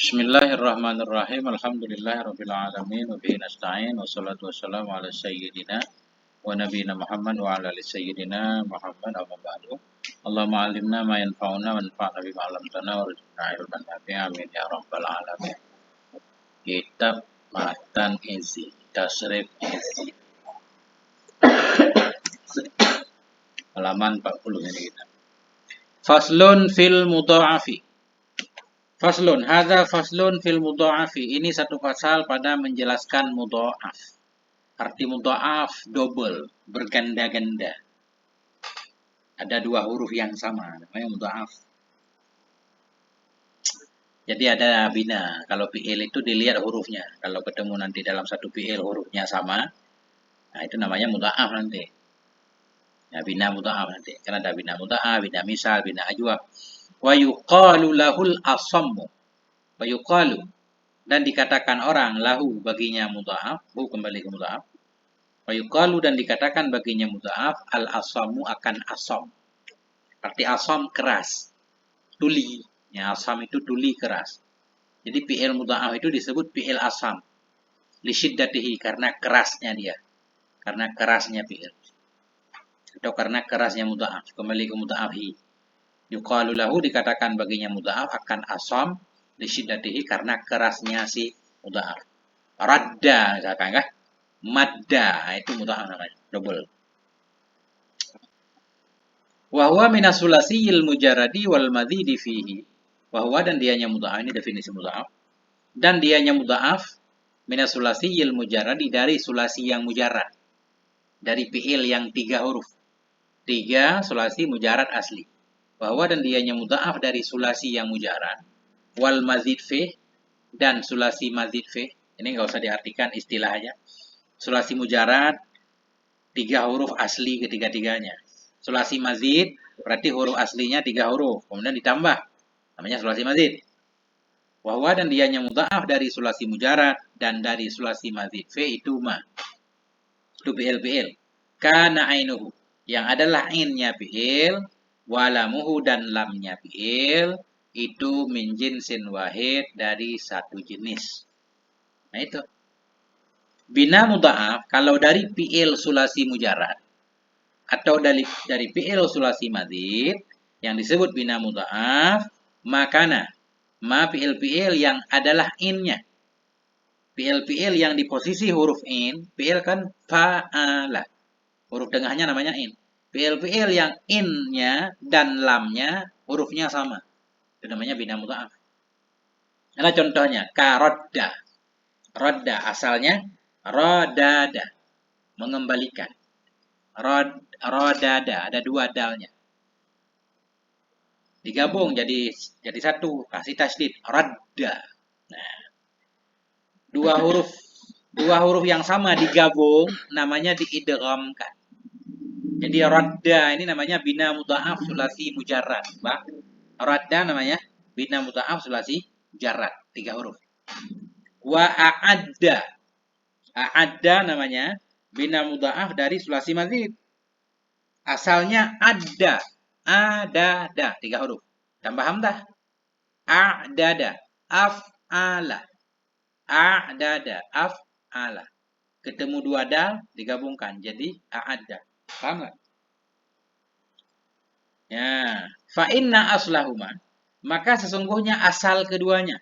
Bismillahirrahmanirrahim. Alhamdulillahirabbil alamin wa bihi nasta'in wassalatu wassalamu ala sayyidina wa nabiyina Muhammad wa ala ali sayyidina Muhammad amma ba'du. Allahumma 'allimna ma yanfa'una wanfa'na bima 'allamtana warzuqna ilman nafi'an amin ya rabbal alamin. Kitab Matan Izi, Tasrif Izi. Halaman 40 ini kita. Faslun fil mudha'afi. Faslun, hadza faslun fil mudha'afi. Ini satu pasal pada menjelaskan mudha'af. Arti mudha'af double, berganda-ganda. Ada dua huruf yang sama, namanya mudha'af. Jadi ada bina. Kalau fi'il itu dilihat hurufnya. Kalau ketemu nanti dalam satu fi'il hurufnya sama, nah itu namanya mudha'af nanti. Ya, bina mudha'af nanti. Karena ada bina mudha'af, bina misal, bina ajwa. Wa yuqalu lahul asammu. Wa yuqalu, dan dikatakan orang lahu baginya mudha'af, kembali ke mudha'af. Wa yuqalu, dan dikatakan baginya mudha'af, al asamu akan asam. Arti asam keras, tuli. Ya, asam itu tuli keras. Jadi fi'il mudha'af itu disebut fi'il asam. Li syiddatihi, karena kerasnya dia. Karena kerasnya fi'il. Atau karena kerasnya mudha'af. Kembali ke mudha'afhi. Yuqalu lahu, dikatakan baginya mudha'af akan asam li syiddatihi, karena kerasnya si mudha'af. Radda misalkan kan? Madda, itu mudha'af namanya, double. Wa huwa minas sulasiyil mujarradi wal madzidi fihi. Wa huwa, dan dianya mudha'af, ini definisi mudha'af. Dan dianya mudha'af minas sulasiyil mujarradi, dari sulasi yang mujarrad. Dari fi'il yang 3 huruf. 3 sulasi mujarrad asli. Wa huwa, dan dianya mudha'af dari sulasi yang mujarrad. Wal mazid fi, dan sulasi mazid fi. Ini enggak usah diartikan istilahnya. Sulasi mujarrad 3 huruf asli ketiga-tiganya. Sulasi mazid berarti huruf aslinya 3 huruf, kemudian ditambah, namanya sulasi mazid. Wa huwa, dan dianya mudha'af dari sulasi mujarrad dan dari sulasi mazid fi itu ma. Itu fi'il. Kana ainuhu, yang adalah ainnya fi'il, walamuhu, dan lamnya fi'il, itu min jinsin wahid, dari satu jenis. Nah itu. Bina mudha'af kalau dari fi'il sulasi mujarrad atau dari fi'il sulasi madzid yang disebut bina mudha'af, makana ma fi'il yang adalah innya. Fi'il yang di posisi huruf in, fi'il kan fa'ala. Huruf tengahnya namanya in. Fi'il yang innya dan lamnya hurufnya sama. Itu namanya bina mudha'af. Nah contohnya, karodda. Rodda asalnya rodada, mengembalikan. Rodada, ada 2 dalnya. Digabung jadi satu, kasih tasdid, radda. Nah, 2 huruf yang sama digabung namanya diidghamkan. Jadi radda ini namanya bina mudha'af sulasi mujarrad. Radda namanya bina mudha'af sulasi mujarrad, 3 huruf. Wa a'adda namanya bina mudha'af dari sulasi mazid. Asalnya ada, 3 huruf. Tambah hamzah. A'dada, af'ala. A'dada, af'ala. Ketemu 2 dal digabungkan jadi a'adda. Paham enggak? Ya, fa inna aslahuma, maka sesungguhnya asal keduanya.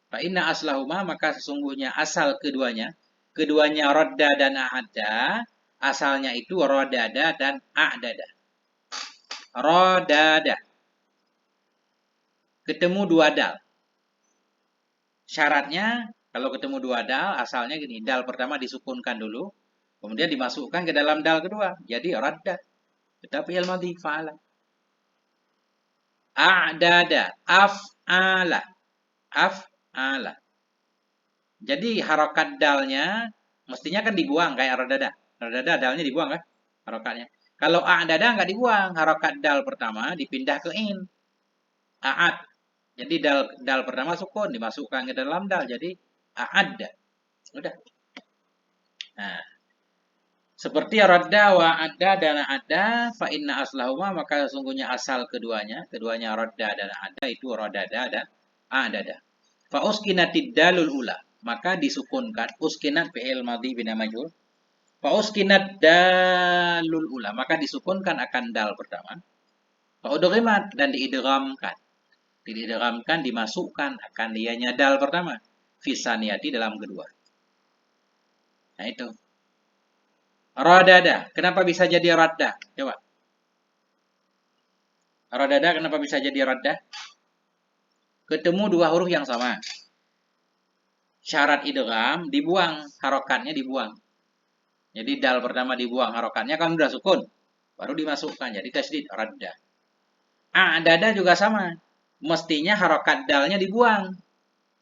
Fa inna aslahuma, maka sesungguhnya asal keduanya. Keduanya radda dan a'adda, asalnya itu radada dan a'dada. Radada. Ketemu 2 dal. Syaratnya kalau ketemu 2 dal, asalnya gini, dal pertama disukunkan dulu, kemudian dimasukkan ke dalam dal kedua. Jadi radda. Tetapi fi'il madhi fa'ala. A'dada, af'ala. Af'ala. Jadi harokat dalnya mestinya kan dibuang kayak radada. Radada dalnya dibuang kan harokatnya. Kalau a'dada nggak dibuang, harokat dal pertama dipindah ke in. A'ad. Jadi dal pertama sukun dimasukkan ke dalam dal jadi a'adda. Udah. Nah, seperti radda wa adda dan adda, fa inna aslahuma, maka sesungguhnya asal keduanya radda dan adda itu radada dan a'dada. Fa uskinatid dalul ula, maka disukunkan uskinat fi'il madhi bina majhul. Fa uskinat dalul ula, maka disukunkan akan dal pertama. Fa udghimat dan diidghamkan. Diidghamkan dimasukkan akan dianya dal pertama. Fisaniyati dalam kedua. Nah itu. Radada, kenapa bisa jadi radda? Coba. Radada kenapa bisa jadi radda? Ketemu dua huruf yang sama. Syarat idgham dibuang, harokatnya dibuang. Jadi dal pertama dibuang, harokatnya kan udah sukun. Baru dimasukkan, jadi tasydid, radda. A'dada juga sama. Mestinya harokat dalnya dibuang.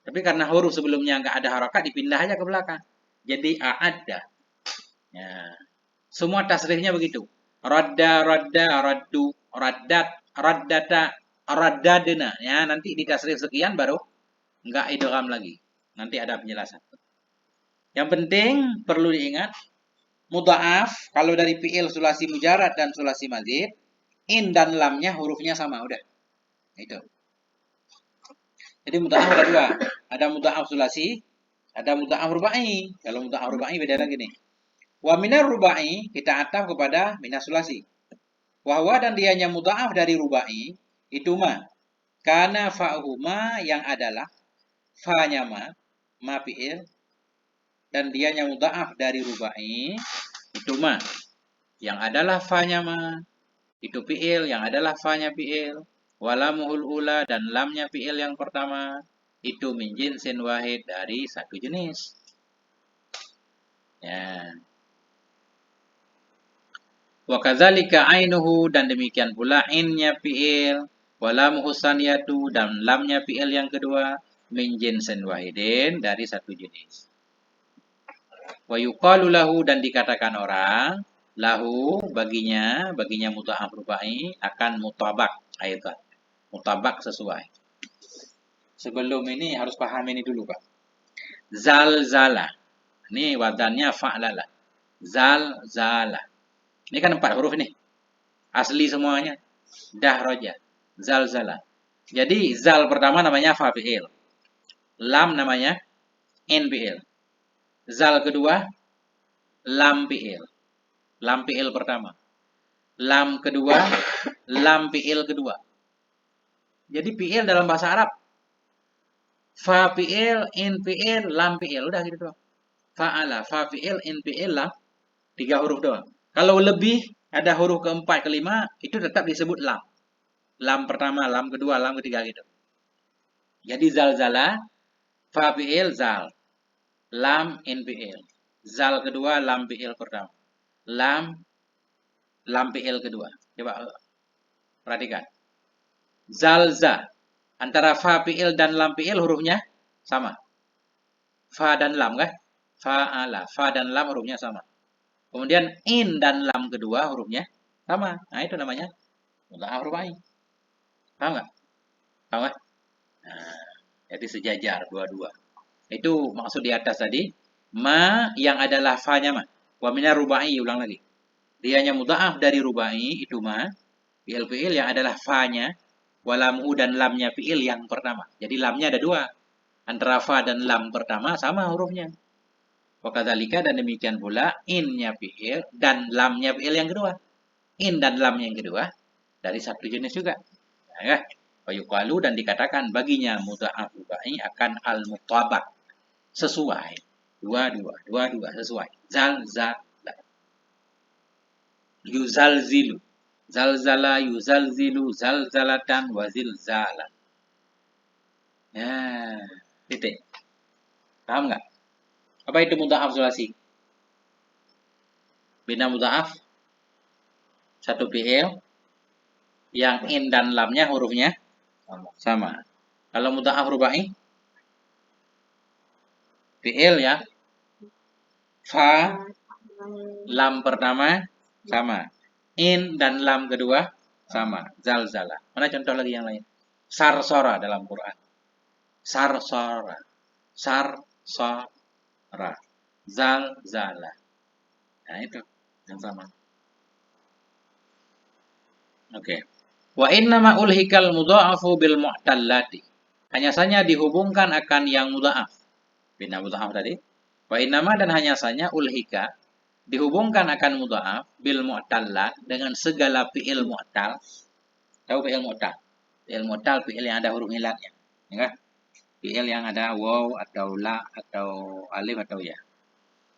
Tapi karena huruf sebelumnya nggak ada harokat, dipindah aja ke belakang. Jadi a'adda. Ya. Semua tasrihnya begitu. Radda, radda, raddu, raddat, raddata, raddadna. Ya, nanti di tasrih sekian baru nggak idgham lagi. Nanti ada penjelasan. Yang penting perlu diingat, mudha'af kalau dari fi'il sulasi mujarad dan sulasi mazid, in dan lamnya hurufnya sama, udah. Itu. Jadi mudha'af ada dua. Ada mudha'af sulasi, ada mudha'af rubai. Kalau mudha'af rubai beda lagi nih. Wa minar rubai kita ataf kepada minas sulasi. Wahwa dan dianya mudha'af dari rubai itu karena fa'huma yang adalah fa-nya ma fi'il, dan dianya mudha'af dari rubai itu yang adalah fa-nya itu fi'il, yang adalah fa-nya fi'il. Walamuhul ula dan lamnya fi'il yang pertama itu min jinsin wahid dari satu jenis. Ya. Wa kadzalika ainuhu dan demikian pula innya fi'il, walamuhu saniyatu dan lamnya fi'il yang kedua min jinsin wahidin dari satu jenis. Wa yuqalu lahu dan dikatakan orang lahu baginya mudha'af rubai akan mutabak ayat. Mutabak sesuai. Sebelum ini harus paham ini dulu, Pak. Zalzala. Ini wadannya fa'lala. Zalzala. Ini kan 4 huruf ini. Asli semuanya. Dahroja. Zalzala. Jadi zal pertama namanya fa fi'il. Lam namanya in fi'il. Zal kedua lam fi'il. Lam fi'il pertama. Lam kedua lam fi'il kedua. Jadi fi'il dalam bahasa Arab fa fi'il, in fi'il, lam fi'il. Udah gitu doang. Fa'ala, fa fi'il, in fi'il, lam. 3 huruf doang. Kalau lebih ada huruf keempat, kelima, itu tetap disebut lam. Lam pertama, lam kedua, lam ketiga gitu. Jadi zalzala, fa fi'il, zal. Lam, in fi'il. Zal kedua, lam fi'il pertama. Lam fi'il kedua. Coba perhatikan. Zalza. Antara fa fi'il dan lam fi'il hurufnya sama. Fa dan lam kan? Fa'ala. Fa dan lam hurufnya sama. Kemudian in dan lam kedua hurufnya sama. Nah itu namanya mudha'af rubai. Paham nggak? Paham nggak? Nah, jadi sejajar dua-dua. Itu maksud di atas tadi. Ma yang adalah fa-nya Wa minar rubai, ulang lagi. Dianya mudha'af dari rubai itu fi'il yang adalah fa-nya. Walamu dan lamnya fi'il yang pertama. Jadi lamnya ada dua. Antara fa dan lam pertama sama hurufnya. Wakadzalika dan demikian pula innya fi'il dan lamnya fi'il yang kedua. In dan lam yang kedua dari satu jenis juga. Ya, yuqalu dan dikatakan baginya mudha'af rubai akan al-mutabak. Sesuai. Dua sesuai. Zalzala. Yuzalzilu. Zalzala yuzalzilu zalzalatan wa zilzalan. Ya, titik. Paham nggak? Apa itu mudha'af sulasi? Bina mudha'af satu fi'il yang in dan lamnya hurufnya sama. Kalau mudha'af rubai fi'il ya fa lam pertama sama. In dan lam kedua sama. Zalzala. Mana contoh lagi yang lain? Sarsara dalam Quran. Sarsara. Sarsara. Zalzala. Nah itu yang sama. Oke. Wa innama ulhikal mudha'afu bil mu'tallati. hanya saja dihubungkan akan yang mudha'af. Bina mudha'af tadi. Wa innama dan hanya saja ulhika dihubungkan akan mudha'af bil mu'tallat dengan segala fi'il mu'tal. Tahu fi'il mu'tal? Fi'il mu'tal fi'il yang ada huruf ilatnya. Ya kan? Fi'il yang ada waw atau la atau alif atau ya.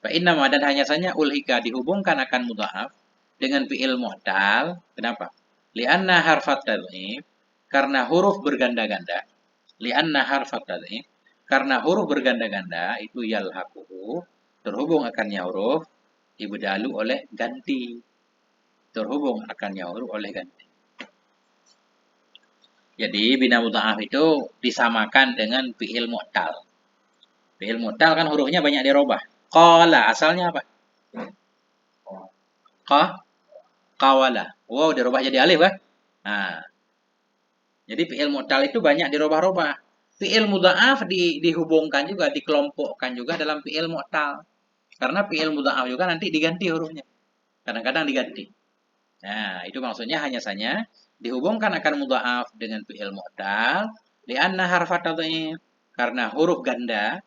Fa innama dan hanya saja ulhika dihubungkan akan mudha'af dengan fi'il mu'tal. Kenapa? Li'anna harfat tad'if karena huruf berganda-ganda. Li'anna harfat tad'if karena huruf berganda-ganda itu yalhaquhu terhubung akannya huruf ibdalu oleh ganti. Terhubung akannya huruf oleh ganti. Jadi bina mudha'af itu disamakan dengan fi'il mu'tal. Fi'il mu'tal kan hurufnya banyak dirubah. Qala asalnya apa? Qa, qawala. Wow, dirubah jadi alif kan? Nah, jadi fi'il mu'tal itu banyak dirubah-rubah. Fi'il mudha'af dihubungkan juga, dikelompokkan juga dalam fi'il mu'tal. Karena fi'il mudha'af juga nanti diganti hurufnya. Kadang-kadang diganti. Nah, itu maksudnya hanya saja dihubungkan akan mudha'af dengan fi'il mu'tal li'anna harfat tad'if karena huruf ganda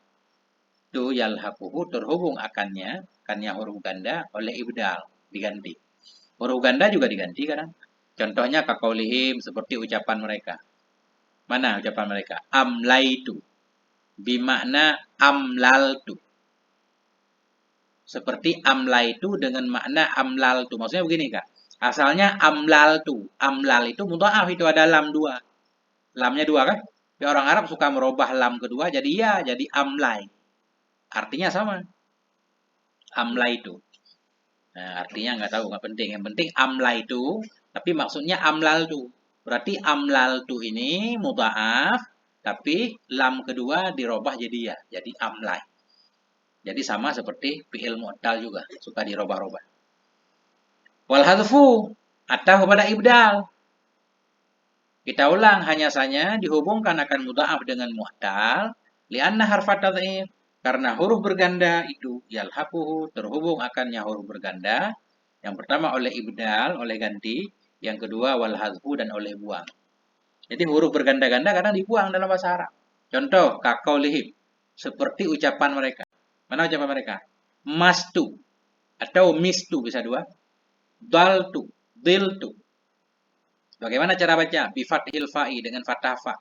itu yalhaquhu terhubung akannya huruf ganda oleh ibdal diganti. Huruf ganda juga diganti kadang. Contohnya kaqaulihim seperti ucapan mereka. Mana ucapan mereka? Amlaitu bimakna amlaltu. Seperti amlaitu dengan makna amlaltu. Maksudnya begini, Kak. Asalnya amlaltu. Amlal itu mudha'af itu ada lam dua. Lamnya dua kan? Tapi orang Arab suka merubah lam kedua jadi ya, jadi amlai. Artinya sama. Amlai itu. Nah, artinya nggak tahu, nggak penting. Yang penting amlai itu, tapi maksudnya amlal tu. Berarti amlal tu ini mudha'af, tapi lam kedua dirubah jadi ya, jadi amlai. Jadi sama seperti fi'il mu'tal juga, suka dirubah-rubah. Wal hadfu atau pada ibdal. Kita ulang hanya saja dihubungkan akan mudha'af dengan mu'tal li'anna harfat tad'if karena huruf berganda itu yalhaquhu terhubung akannya huruf berganda. Yang pertama oleh ibdal, oleh ganti, yang kedua wal hadfu dan oleh buang. Jadi huruf berganda-ganda kadang dibuang dalam bahasa Arab. Contoh kaqaulihim seperti ucapan mereka. Mana ucapan mereka? Mastu atau mistu bisa dua. Daltu, diltu. Bagaimana cara baca? Bi fathil fa'i dengan fathah fa.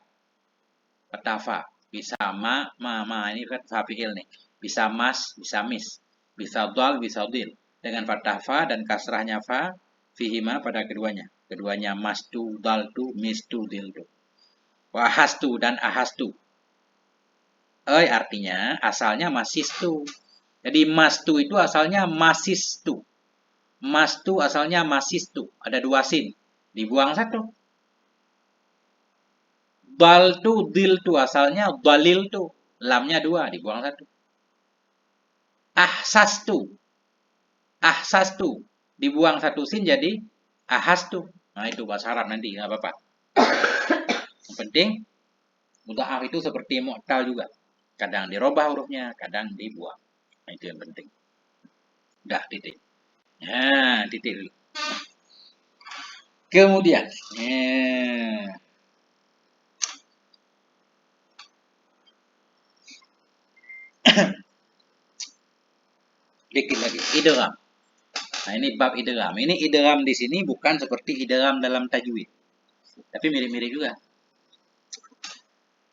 Fathah fa. Bisa ini kan fa fi'il nih. Bisa mas, bisa mis. Bisa dal, bisa dil. Dengan fathah fa dan kasrahnya fa fihima pada keduanya. Keduanya mastu, daltu, mistu, diltu. Wa ahastu dan ahastu. Artinya asalnya masistu. Jadi mastu itu asalnya masistu. Mastu asalnya masistu. Ada dua sin. Dibuang satu. Daltu, diltu asalnya daliltu. Lamnya dua, dibuang satu. Ahsastu. Ahsastu. Dibuang satu sin jadi ahastu. Nah itu bahasa Arab nanti, nggak apa-apa. Yang penting, mudha'af itu seperti mu'tal juga. Kadang dirubah hurufnya, kadang dibuang. Nah itu yang penting. Dah, titik. Nah, titik dulu. Kemudian, dikit lagi, idgham. Nah, ini bab idgham. Ini idgham di sini bukan seperti idgham dalam tajwid. Tapi mirip-mirip juga.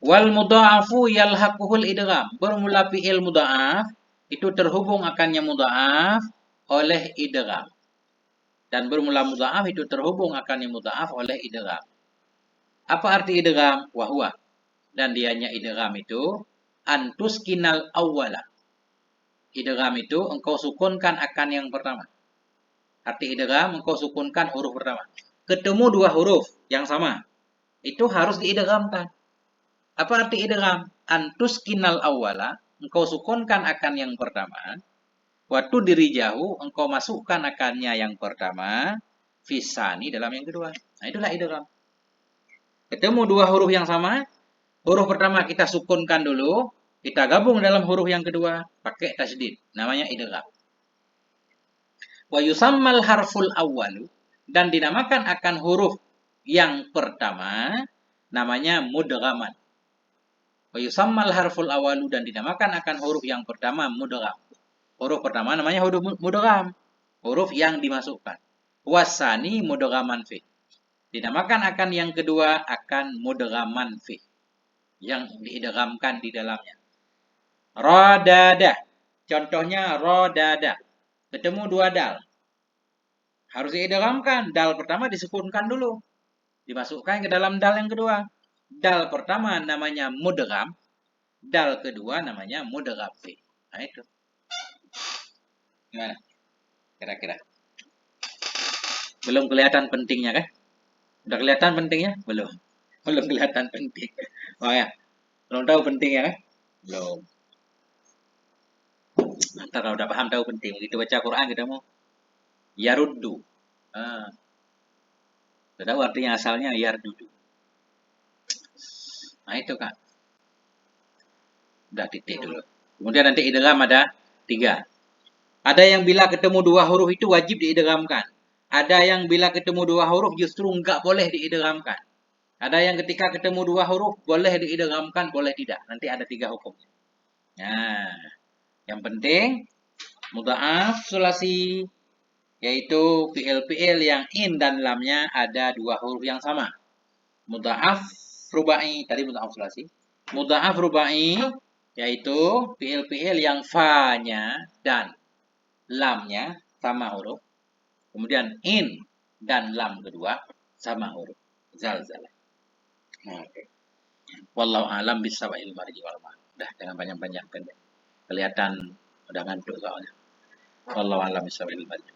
Wal mudha'afu yalhaquhul idgham. Bermula fi'il mudha'af itu terhubung akannya mudha'af oleh idgham. Dan bermula mudha'af itu terhubung akannya mudha'af oleh idgham. Apa arti idgham? Wahwa. Dan dianya idgham itu antuskinal awwala. Idgham itu engkau sukunkan akan yang pertama. Arti idgham engkau sukunkan huruf pertama. Ketemu dua huruf yang sama. Itu harus diidghamkan. Apa arti idgham? Antuskinal awwala, engkau sukunkan akan yang pertama. Waktu diri jauh, engkau masukkan akannya yang pertama. Fisani dalam yang kedua. Nah itulah idgham. Ketemu dua huruf yang sama. Huruf pertama kita sukunkan dulu. Kita gabung dalam huruf yang kedua. Pakai tasydid. Namanya idgham. Wa yusammal harful awwalu. Dan dinamakan akan huruf yang pertama. Namanya mudghaman. Wa yusammal harful awalu dan dinamakan akan huruf yang pertama mudgham. Huruf pertama namanya huruf mudgham, huruf yang dimasukkan. Wasani mudghaman fi. Dinamakan akan yang kedua akan mudghaman fi, yang diidghamkan di dalamnya. Radada. Contohnya radada. Ketemu dua dal. Harus diidghamkan. Dal pertama disukunkan dulu. Dimasukkan ke dalam dal yang kedua. Dal pertama namanya mudgham. Dal kedua namanya mudgham fi. Nah itu. Gimana? Kira-kira. Belum kelihatan pentingnya kan? Udah kelihatan pentingnya? Belum. Belum kelihatan penting. Oh ya. Belum tahu pentingnya kan? Belum. Ntar kalau udah paham tahu penting. Begitu baca Quran kita mau yaruddu. Ah, udah tahu artinya asalnya yardudu. Nah itu Kak. Udah titik dulu. Kemudian nanti idgham ada 3. Ada yang bila ketemu dua huruf itu wajib diidghamkan. Ada yang bila ketemu dua huruf justru enggak boleh diidghamkan. Ada yang ketika ketemu dua huruf boleh diidghamkan, boleh tidak. Nanti ada 3 hukum. Nah, yang penting mudha'af sulasi, yaitu fi'il-fi'il yang in dan lamnya ada 2 huruf yang sama. Mudha'af rubai, tadi mudha'af sulasi. Mudha'af rubai yaitu fi'il-fi'il yang fa-nya dan lamnya sama huruf. Kemudian in dan lam kedua sama huruf. Zalzalah. Oke. Wallahu alam bisawa'il marji wal ma. Udah, jangan panjang-panjang pendek. Kelihatan udah ngantuk soalnya. Wallahu alam bisawa'il marji.